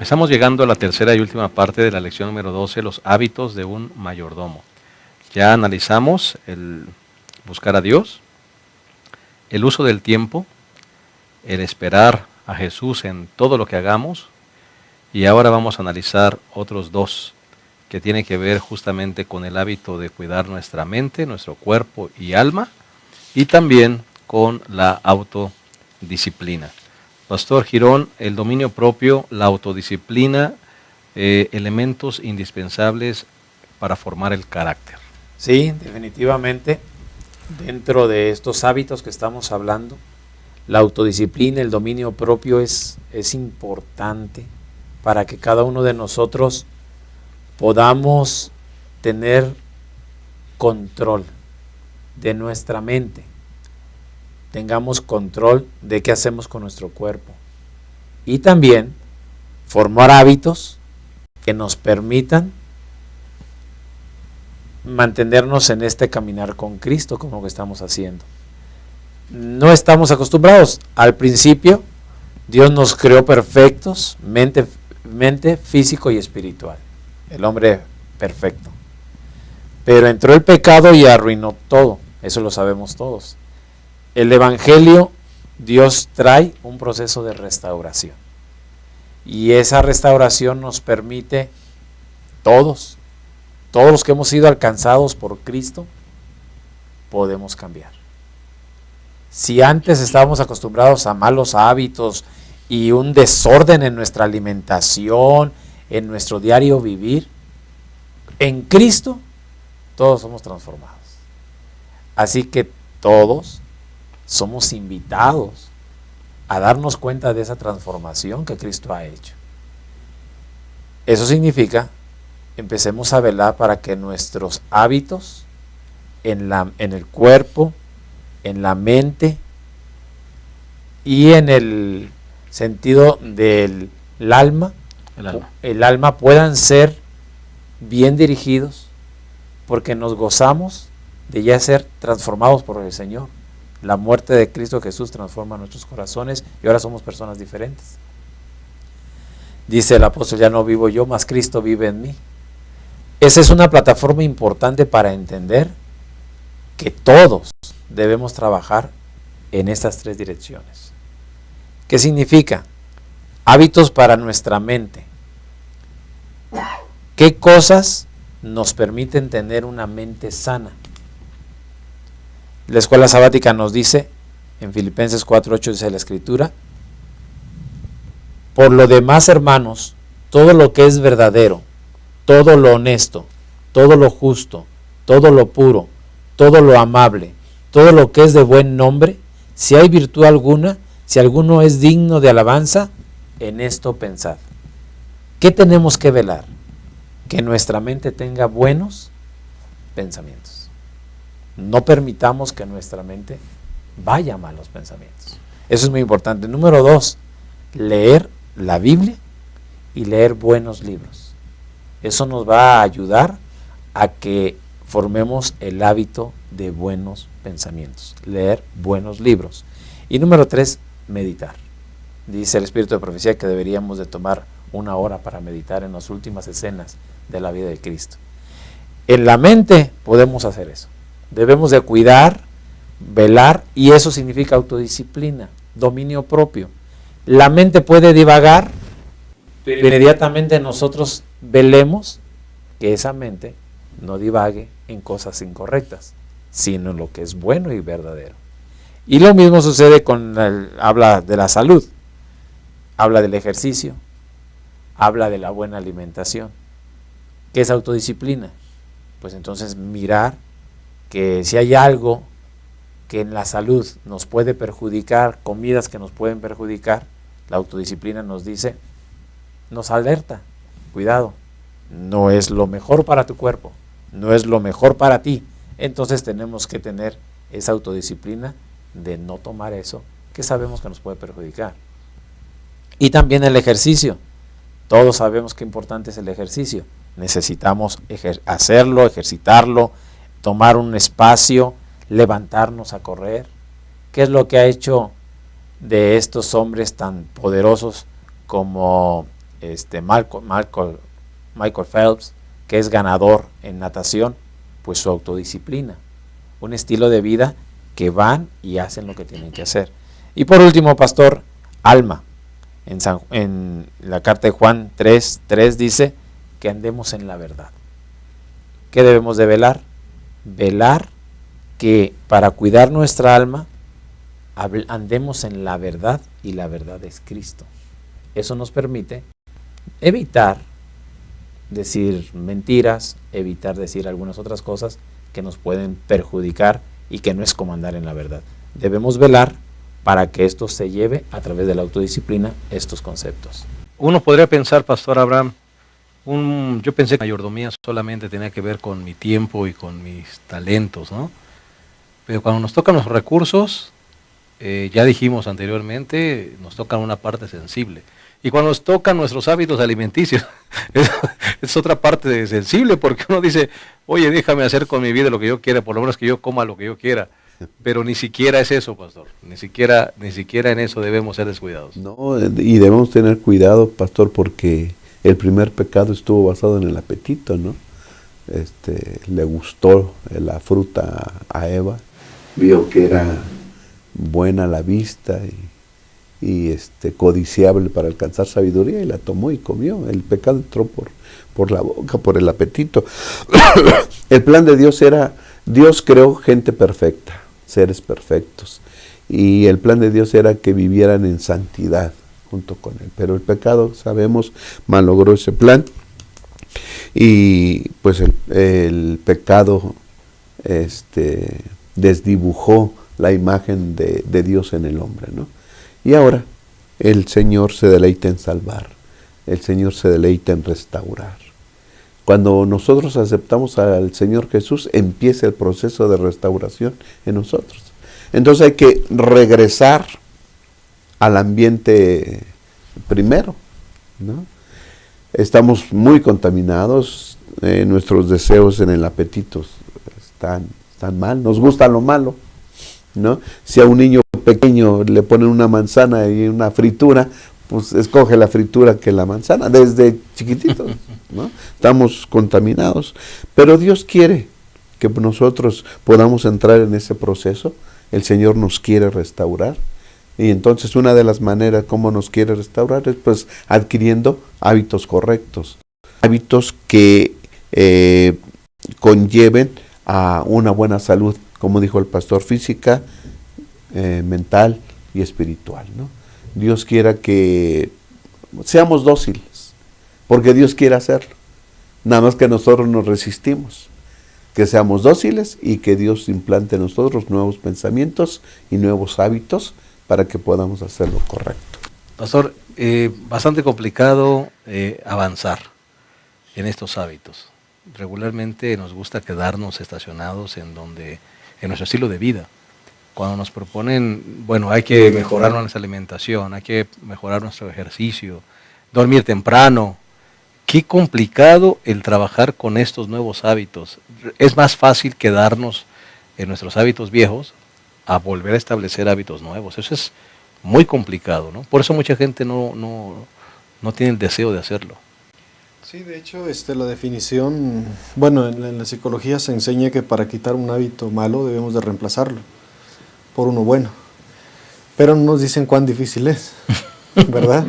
Estamos llegando a la tercera y última parte de la lección número 12, los hábitos de un mayordomo. Ya analizamos el buscar a Dios, el uso del tiempo, el esperar a Jesús en todo lo que hagamos, y ahora vamos a analizar otros dos que tienen que ver justamente con el hábito de cuidar nuestra mente, nuestro cuerpo y alma, y también con la autodisciplina. Pastor Girón, el dominio propio, la autodisciplina, elementos indispensables para formar el carácter. Sí, definitivamente, dentro de estos hábitos que estamos hablando, la autodisciplina, el dominio propio es importante para que cada uno de nosotros podamos tener control de nuestra mente, tengamos control de qué hacemos con nuestro cuerpo y también formar hábitos que nos permitan mantenernos en este caminar con Cristo como lo que estamos haciendo. No estamos acostumbrados. Al principio Dios nos creó perfectos, mente, físico y espiritual, el hombre perfecto. Pero entró el pecado y arruinó todo, eso lo sabemos todos. El Evangelio, Dios trae un proceso de restauración. Y esa restauración nos permite, todos los que hemos sido alcanzados por Cristo, podemos cambiar. Si antes estábamos acostumbrados a malos hábitos y un desorden en nuestra alimentación, en nuestro diario vivir, en Cristo todos somos transformados. Así que todos somos invitados a darnos cuenta de esa transformación que Cristo ha hecho. Eso significa, empecemos a velar para que nuestros hábitos en el cuerpo, en la mente y en el sentido del alma, el alma puedan ser bien dirigidos, porque nos gozamos de ya ser transformados por el Señor. La muerte de Cristo Jesús transforma nuestros corazones y ahora somos personas diferentes. Dice el apóstol, ya no vivo yo, mas Cristo vive en mí. Esa es una plataforma importante para entender que todos debemos trabajar en estas tres direcciones. ¿Qué significa? Hábitos para nuestra mente. ¿Qué cosas nos permiten tener una mente sana? La escuela sabática nos dice, en Filipenses 4:8 dice la Escritura, Por lo demás, hermanos, todo lo que es verdadero, todo lo honesto, todo lo justo, todo lo puro, todo lo amable, todo lo que es de buen nombre, si hay virtud alguna, si alguno es digno de alabanza, en esto pensad. ¿Qué tenemos que velar? Que nuestra mente tenga buenos pensamientos. No permitamos que nuestra mente vaya a malos pensamientos. Eso es muy importante. Número 2, leer la Biblia y leer buenos libros. Eso nos va a ayudar a que formemos el hábito de buenos pensamientos, leer buenos libros. Y número 3, meditar. Dice el Espíritu de Profecía que deberíamos de tomar 1 hora para meditar en las últimas escenas de la vida de Cristo. En la mente podemos hacer eso. Debemos de cuidar, velar, y eso significa autodisciplina, dominio propio. La mente puede divagar, pero inmediatamente nosotros velemos que esa mente no divague en cosas incorrectas, sino en lo que es bueno y verdadero. Y lo mismo sucede habla de la salud, habla del ejercicio, habla de la buena alimentación. ¿Qué es autodisciplina? Pues entonces mirar que si hay algo que en la salud nos puede perjudicar, comidas que nos pueden perjudicar, la autodisciplina nos dice, nos alerta, cuidado, no es lo mejor para tu cuerpo, no es lo mejor para ti. Entonces tenemos que tener esa autodisciplina de no tomar eso que sabemos que nos puede perjudicar. Y también el ejercicio. Todos sabemos qué importante es el ejercicio. Necesitamos hacerlo, ejercitarlo, tomar un espacio, levantarnos a correr. ¿Qué es lo que ha hecho de estos hombres tan poderosos como Michael Phelps, que es ganador en natación? Pues su autodisciplina, un estilo de vida que van y hacen lo que tienen que hacer. Y por último, pastor, alma. En la carta de Juan 3:3 dice que andemos en la verdad. ¿Qué debemos de velar? Velar que para cuidar nuestra alma andemos en la verdad, y la verdad es Cristo. Eso nos permite evitar decir mentiras, evitar decir algunas otras cosas que nos pueden perjudicar y que no es como andar en la verdad. Debemos velar para que esto se lleve a través de la autodisciplina, estos conceptos. Uno podría pensar, Pastor Abraham, yo pensé que la mayordomía solamente tenía que ver con mi tiempo y con mis talentos, ¿no? Pero cuando nos tocan los recursos, ya dijimos anteriormente, nos tocan una parte sensible. Y cuando nos tocan nuestros hábitos alimenticios, es otra parte sensible, porque uno dice, oye, déjame hacer con mi vida lo que yo quiera, por lo menos que yo coma lo que yo quiera. Pero ni siquiera es eso, pastor. Ni siquiera en eso debemos ser descuidados. No, y debemos tener cuidado, pastor, porque el primer pecado estuvo basado en el apetito, ¿no? Le gustó la fruta a Eva, vio que era buena a la vista y codiciable para alcanzar sabiduría, y la tomó y comió. El pecado entró por la boca, por el apetito. El plan de Dios era, Dios creó gente perfecta, seres perfectos, y el plan de Dios era que vivieran en santidad junto con Él. Pero el pecado, sabemos, malogró ese plan, y pues el pecado desdibujó la imagen de Dios en el hombre, ¿no? Y ahora el Señor se deleita en salvar, el Señor se deleita en restaurar. Cuando nosotros aceptamos al Señor Jesús, empieza el proceso de restauración en nosotros. Entonces hay que regresar al ambiente primero, ¿no? Estamos muy contaminados, nuestros deseos en el apetito están mal, nos gusta lo malo, ¿no? Si a un niño pequeño le ponen una manzana y una fritura, pues escoge la fritura que la manzana, desde chiquititos, ¿no? Estamos contaminados, pero Dios quiere que nosotros podamos entrar en ese proceso. El Señor nos quiere restaurar, y entonces una de las maneras como nos quiere restaurar es pues adquiriendo hábitos correctos, hábitos que conlleven a una buena salud, como dijo el pastor, física, mental y espiritual, ¿no? Dios quiera que seamos dóciles, porque Dios quiere hacerlo. Nada más que nosotros nos resistimos. Que seamos dóciles y que Dios implante en nosotros nuevos pensamientos y nuevos hábitos para que podamos hacer lo correcto. Pastor, bastante complicado avanzar en estos hábitos. Regularmente nos gusta quedarnos estacionados en nuestro estilo de vida. Cuando nos proponen, bueno, hay que mejorar nuestra alimentación, hay que mejorar nuestro ejercicio, dormir temprano. Qué complicado el trabajar con estos nuevos hábitos. Es más fácil quedarnos en nuestros hábitos viejos a volver a establecer hábitos nuevos. Eso es muy complicado, ¿no? Por eso mucha gente no tiene el deseo de hacerlo. Sí, de hecho, la definición, bueno, en la psicología se enseña que para quitar un hábito malo debemos de reemplazarlo por uno bueno. Pero no nos dicen cuán difícil es, ¿verdad?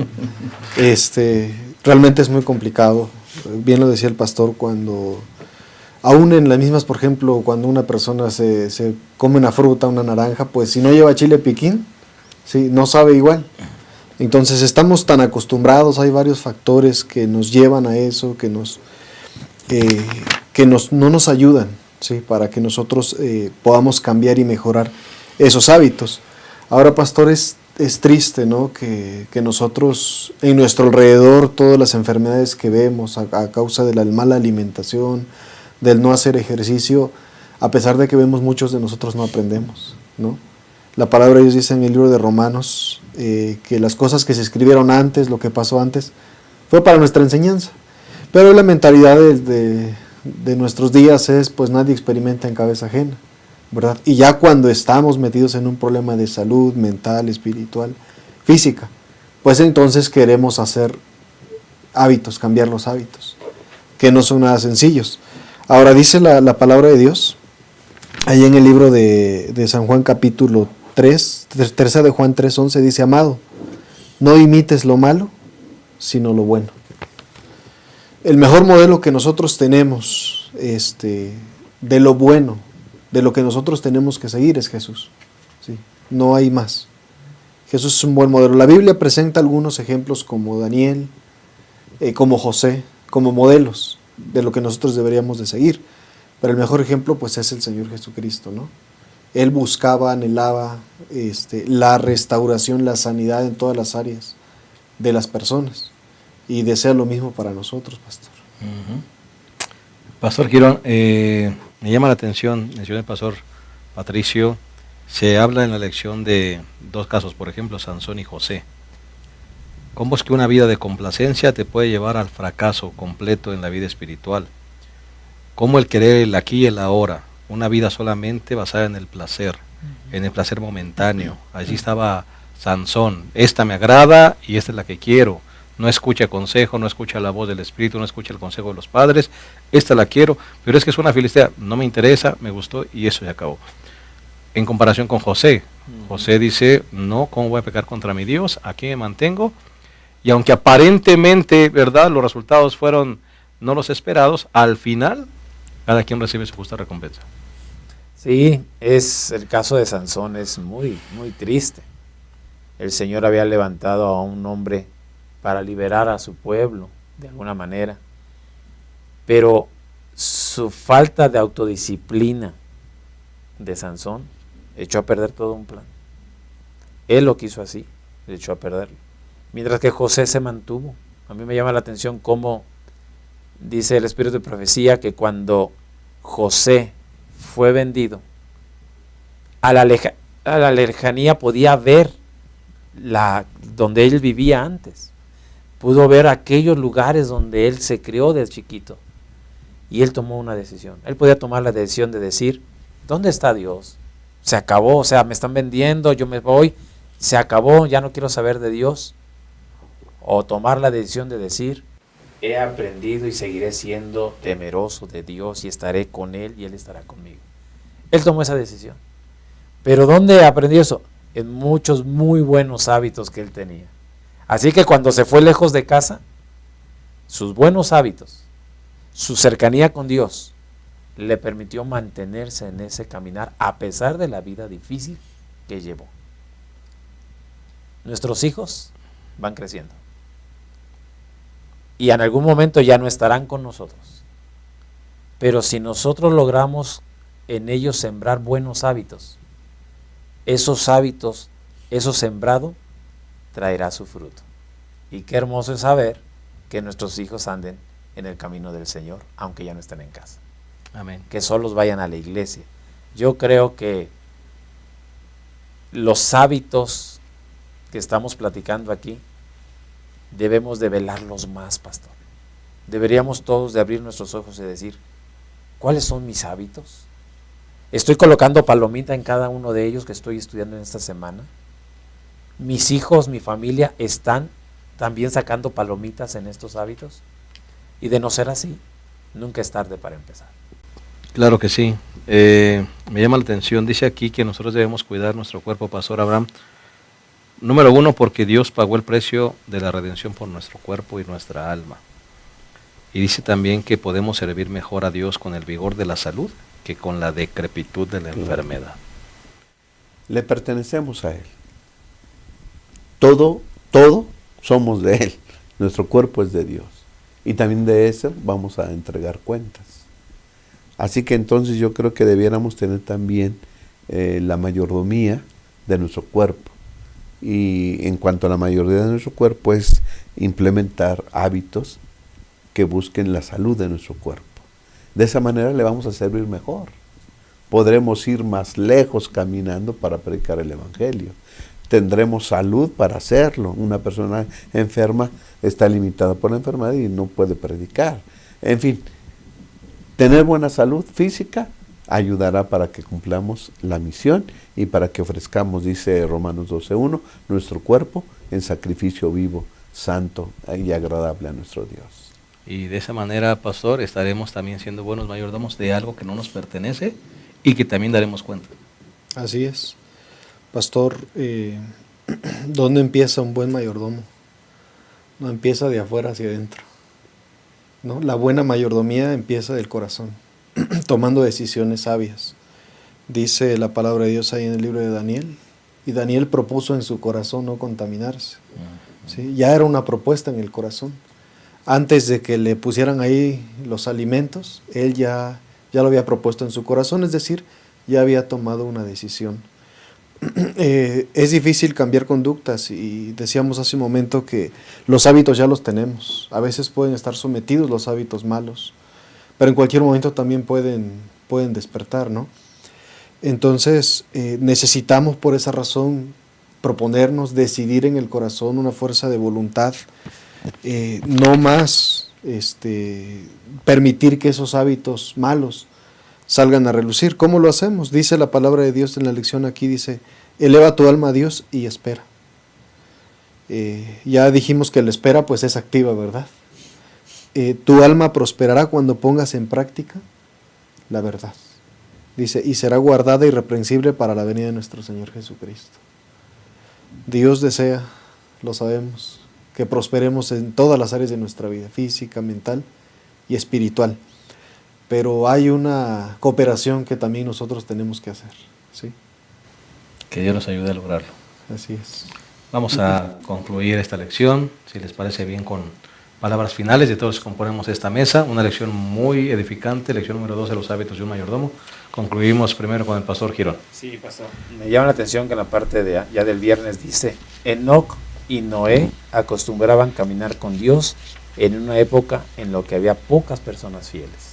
Realmente es muy complicado. Bien lo decía el pastor, cuando, aún en las mismas, por ejemplo, cuando una persona se come una fruta, una naranja, pues si no lleva chile piquín, sí, no sabe igual. Entonces estamos tan acostumbrados, hay varios factores que nos llevan a eso, que no nos ayudan, ¿sí? Para que nosotros podamos cambiar y mejorar esos hábitos. Ahora, pastor, es triste, ¿no? Que nosotros en nuestro alrededor, todas las enfermedades que vemos a causa de la mala alimentación, del no hacer ejercicio, a pesar de que vemos, muchos de nosotros no aprendemos, ¿no? La palabra de Dios dice en el libro de Romanos que las cosas que se escribieron antes, lo que pasó antes, fue para nuestra enseñanza. Pero la mentalidad de nuestros días es, pues nadie experimenta en cabeza ajena, ¿verdad? Y ya cuando estamos metidos en un problema de salud mental, espiritual, física, pues entonces queremos hacer hábitos, cambiar los hábitos, que no son nada sencillos. Ahora dice la palabra de Dios, ahí en el libro de San Juan capítulo 3, tercera de Juan 3:11, dice: amado, no imites lo malo, sino lo bueno. El mejor modelo que nosotros tenemos de lo bueno, de lo que nosotros tenemos que seguir, es Jesús, ¿sí? No hay más. Jesús es un buen modelo. La Biblia presenta algunos ejemplos como Daniel, como José, como modelos de lo que nosotros deberíamos de seguir. Pero el mejor ejemplo, pues, es el Señor Jesucristo, ¿no? Él buscaba, anhelaba la restauración, la sanidad en todas las áreas de las personas. Y desea lo mismo para nosotros, pastor. Uh-huh. Pastor Quirón, me llama la atención, mencionó el pastor Patricio, se habla en la lección de dos casos, por ejemplo, Sansón y José. ¿Cómo es que una vida de complacencia te puede llevar al fracaso completo en la vida espiritual? ¿Cómo el querer el aquí y el ahora, una vida solamente basada en el placer momentáneo? Allí estaba Sansón, esta me agrada y esta es la que quiero. No escucha consejo, no escucha la voz del Espíritu, no escucha el consejo de los padres, esta la quiero, pero es que es una filistea, no me interesa, me gustó y eso se acabó. En comparación con José, José dice, no, ¿cómo voy a pecar contra mi Dios? Aquí me mantengo, y aunque aparentemente, ¿verdad?, los resultados fueron no los esperados, al final cada quien recibe su justa recompensa. Sí, es el caso de Sansón, es muy, muy triste. El Señor había levantado a un hombre para liberar a su pueblo, de alguna manera. Pero su falta de autodisciplina de Sansón echó a perder todo un plan. Él lo quiso así, le echó a perderlo. Mientras que José se mantuvo. A mí me llama la atención cómo dice el Espíritu de Profecía que cuando José fue vendido, a la lejanía podía ver donde él vivía antes. Pudo ver aquellos lugares donde él se crió de chiquito. Y él tomó una decisión. Él podía tomar la decisión de decir, ¿dónde está Dios? Se acabó, o sea, me están vendiendo, yo me voy, se acabó, ya no quiero saber de Dios. O tomar la decisión de decir, he aprendido y seguiré siendo temeroso de Dios y estaré con Él y Él estará conmigo. Él tomó esa decisión. Pero ¿dónde aprendió eso? En muchos muy buenos hábitos que él tenía. Así que cuando se fue lejos de casa, sus buenos hábitos, su cercanía con Dios, le permitió mantenerse en ese caminar a pesar de la vida difícil que llevó. Nuestros hijos van creciendo. y en algún momento ya no estarán con nosotros. Pero si nosotros logramos en ellos sembrar buenos hábitos, esos hábitos, eso sembrado, traerá su fruto. Y qué hermoso es saber que nuestros hijos anden en el camino del Señor, aunque ya no estén en casa. Amén. Que solos vayan a la iglesia. Yo creo que los hábitos que estamos platicando aquí debemos de velarlos más, pastor. Deberíamos todos de abrir nuestros ojos y decir, ¿cuáles son mis hábitos? ¿Estoy colocando palomita en cada uno de ellos que estoy estudiando en esta semana? ¿Mis hijos, mi familia están también sacando palomitas en estos hábitos? Y de no ser así, nunca es tarde para empezar. Claro que sí. Me llama la atención, dice aquí que nosotros debemos cuidar nuestro cuerpo, Pastor Abraham. Número 1, porque Dios pagó el precio de la redención por nuestro cuerpo y nuestra alma. Y dice también que podemos servir mejor a Dios con el vigor de la salud que con la decrepitud de la enfermedad. Le pertenecemos a Él. Todo somos de Él. Nuestro cuerpo es de Dios. Y también de eso vamos a entregar cuentas. Así que entonces yo creo que debiéramos tener también la mayordomía de nuestro cuerpo. Y en cuanto a la mayoría de nuestro cuerpo es implementar hábitos que busquen la salud de nuestro cuerpo. De esa manera le vamos a servir mejor. Podremos ir más lejos caminando para predicar el Evangelio. Tendremos salud para hacerlo. Una persona enferma está limitada por la enfermedad y no puede predicar. En fin, tener buena salud física ayudará para que cumplamos la misión y para que ofrezcamos, dice Romanos 12:1, nuestro cuerpo en sacrificio vivo, santo y agradable a nuestro Dios. Y de esa manera, Pastor, estaremos también siendo buenos mayordomos de algo que no nos pertenece y que también daremos cuenta. Así es. Pastor, ¿dónde empieza un buen mayordomo? No empieza de afuera hacia adentro, ¿no? La buena mayordomía empieza del corazón, tomando decisiones sabias. Dice la palabra de Dios ahí en el libro de Daniel, y Daniel propuso en su corazón no contaminarse. ¿Sí? Ya era una propuesta en el corazón. Antes de que le pusieran ahí los alimentos, él ya lo había propuesto en su corazón, es decir, ya había tomado una decisión. Es difícil cambiar conductas y decíamos hace un momento que los hábitos ya los tenemos. A veces pueden estar sometidos los hábitos malos, pero en cualquier momento también pueden despertar, ¿no? Entonces necesitamos por esa razón proponernos, decidir en el corazón una fuerza de voluntad, no más permitir que esos hábitos malos salgan a relucir. ¿Cómo lo hacemos? Dice la palabra de Dios en la lección aquí, dice, eleva tu alma a Dios y espera. Ya dijimos que la espera pues es activa, ¿verdad? Tu alma prosperará cuando pongas en práctica la verdad. Dice, y será guardada irreprensible para la venida de nuestro Señor Jesucristo. Dios desea, lo sabemos, que prosperemos en todas las áreas de nuestra vida, física, mental y espiritual. Pero hay una cooperación que también nosotros tenemos que hacer, ¿sí? Que Dios nos ayude a lograrlo. Así es. Vamos a concluir esta lección, si les parece bien, con palabras finales de todos los que componemos esta mesa. Una lección muy edificante, lección número 2 de los hábitos de un mayordomo. Concluimos primero con el Pastor Girón. Sí, pastor. Me llama la atención que en la parte de ya del viernes dice, Enoc y Noé acostumbraban caminar con Dios en una época en la que había pocas personas fieles.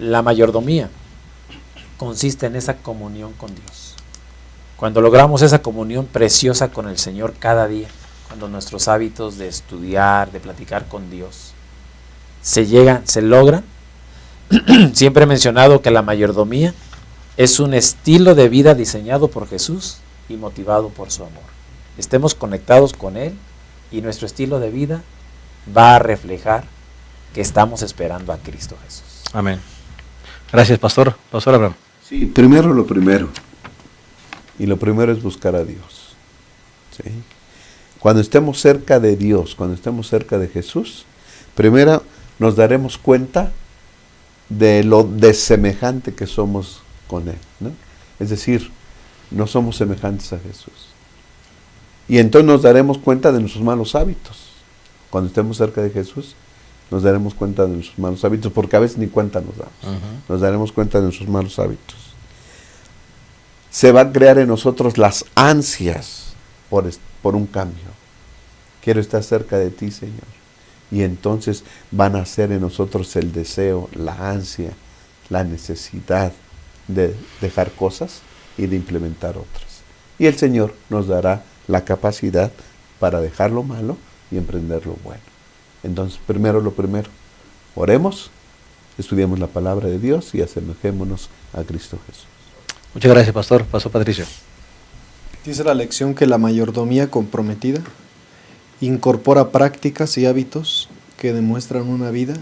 La mayordomía consiste en esa comunión con Dios. Cuando logramos esa comunión preciosa con el Señor cada día, cuando nuestros hábitos de estudiar, de platicar con Dios, se logran, siempre he mencionado que la mayordomía es un estilo de vida diseñado por Jesús y motivado por su amor. Estemos conectados con Él y nuestro estilo de vida va a reflejar que estamos esperando a Cristo Jesús. Amén. Gracias, Pastor. Pastor Abraham. Sí, primero lo primero. Y lo primero es buscar a Dios. ¿Sí? Cuando estemos cerca de Dios, cuando estemos cerca de Jesús, primero nos daremos cuenta de lo desemejante que somos con Él, ¿no? Es decir, no somos semejantes a Jesús. Y entonces nos daremos cuenta de nuestros malos hábitos. Cuando estemos cerca de Jesús, nos daremos cuenta de nuestros malos hábitos, porque a veces ni cuenta nos damos. Nos daremos cuenta de nuestros malos hábitos. Se va a crear en nosotros las ansias por un cambio. Quiero estar cerca de ti, Señor. Y entonces van a ser en nosotros el deseo, la ansia, la necesidad de dejar cosas y de implementar otras. Y el Señor nos dará la capacidad para dejar lo malo y emprender lo bueno. Entonces, primero lo primero, oremos, estudiemos la palabra de Dios y asemejémonos a Cristo Jesús. Muchas gracias, Pastor. Pastor Patricio. Dice la lección que la mayordomía comprometida incorpora prácticas y hábitos que demuestran una vida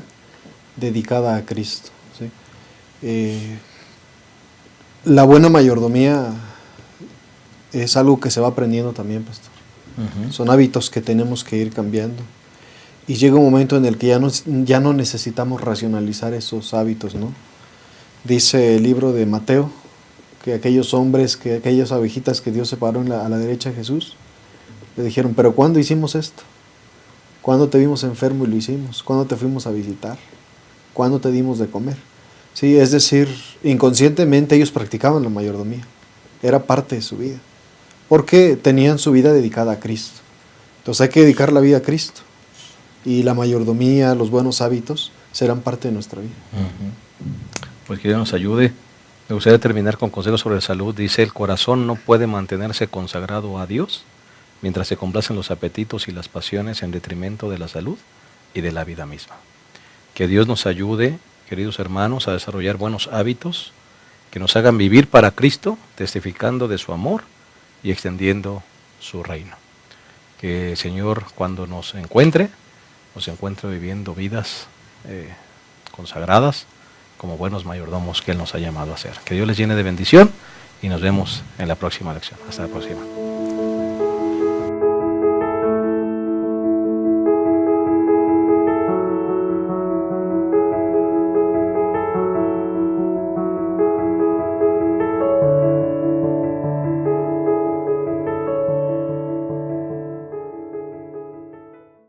dedicada a Cristo, ¿sí? La buena mayordomía es algo que se va aprendiendo también, Pastor. Son hábitos que tenemos que ir cambiando. Y llega un momento en el que ya no necesitamos racionalizar esos hábitos, ¿no? Dice el libro de Mateo que aquellos hombres, que aquellas abejitas que Dios separó a la derecha de Jesús, le dijeron, ¿pero cuándo hicimos esto? ¿Cuándo te vimos enfermo y lo hicimos? ¿Cuándo te fuimos a visitar? ¿Cuándo te dimos de comer? Sí, es decir, inconscientemente ellos practicaban la mayordomía. Era parte de su vida. Porque tenían su vida dedicada a Cristo. Entonces hay que dedicar la vida a Cristo. Y la mayordomía, los buenos hábitos, serán parte de nuestra vida. Pues que Dios nos ayude. Me gustaría terminar con consejos sobre salud. Dice, el corazón no puede mantenerse consagrado a Dios mientras se complacen los apetitos y las pasiones en detrimento de la salud y de la vida misma. Que Dios nos ayude, queridos hermanos, a desarrollar buenos hábitos que nos hagan vivir para Cristo, testificando de su amor y extendiendo su reino. Que el Señor, cuando nos encuentre viviendo vidas consagradas como buenos mayordomos que Él nos ha llamado a ser. Que Dios les llene de bendición y nos vemos en la próxima lección. Hasta la próxima.